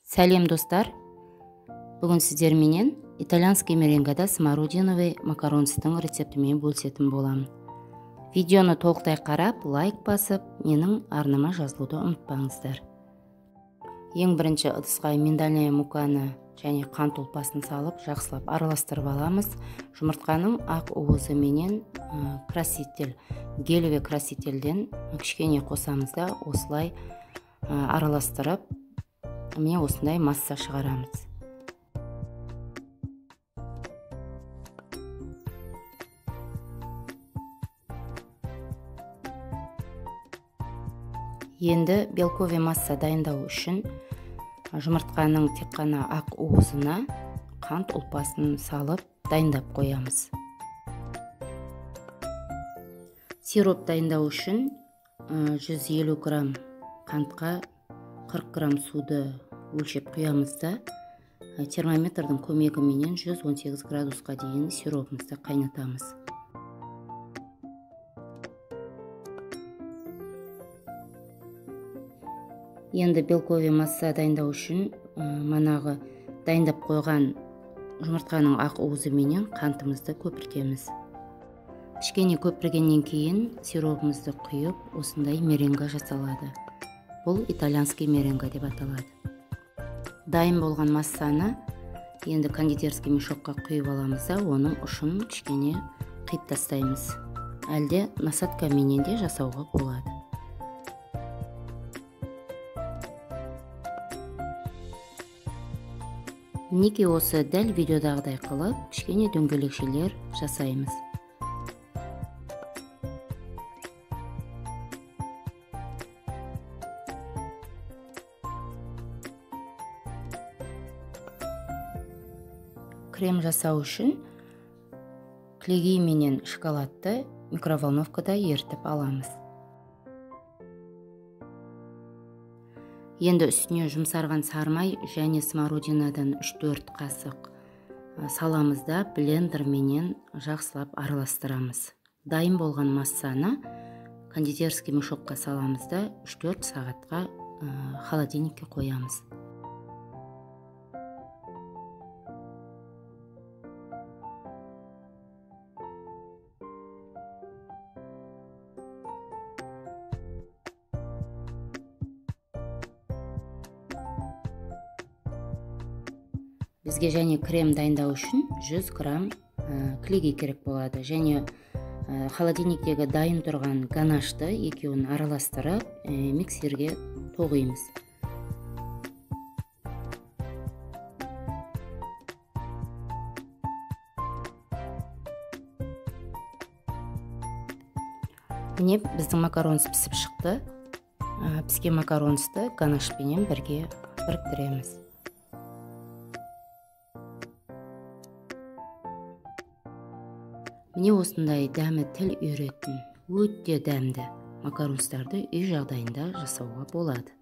Сәлем достар, бүгін сіздер менен итальянский меренгада смородиновый макаронстың рецептімен бөлісетін боламын. Видеоны толықтай қарап, лайк басып, менің арнама жазылуды ұмытпаңыздар. Ең бірінші ыдысқа миндальная муканы және қант ұлпасын салып, жақсылап араластырып аламыз. Жұмыртқаның ақ уызы менен краситель, гелевый красительден кішкене қосамыз да, осылай араластырып, міне осындай масса шығарамыз. Енді белковый масса дайындау үшін жұмыртқаның тек қана ақ уызына қант ұлпасын салып дайындап қоямыз. Сироп дайындау үшін 150 грамм қантқа 40 грамм суды өлшеп құямыз да, термометрдің көмегіменен 118 градусқа дейін сиропымызды қайнатамыз. Енді белковый масса дайындау үшін манағы дайындап қойған жұмыртқаның ақ уызы менен қантымызды көпіртеміз. Кішкене көпіргеннен кейін сиропымызды құйып, осындай меренга жасалады. Бұл итальянский меренга деп аталады. Дайын болған массаны енді кондитерский мешокқа құйып аламыз да, оның ұшын кішкене қиып тастаймыз. Әлде насадка менен де жасауға болады. Мінекей осы дәл видеодағыдай қылып, кішкене дөңгелекшелер жасаймыз. Крем жасау үшін кілегей менен шоколадты микроволновкада ерітіп аламыз. Енді үстіне жұмсарған сармай және смородинадан 3-4 қасық саламыз да, блендер менен жақсылап араластырамыз. Дайын болған массаны кондитерский мешокқа саламыз да, 3-4 сағатқа холодильникке қоямыз. Бізге және крем дайындау үшін 100 грамм кілегей керек болады. Және холодильниктегі дайын тұрған ганашты екеуін араластырып, миксерге тоғимыз. Міне біздің макаронс пісіп шықты. Піскен макаронсты ганашпенен бірге біріктіреміз. Міне осындай дәмі тіл үйретін, өте дәмді макаронстарды үй жағдайында жасауға болады.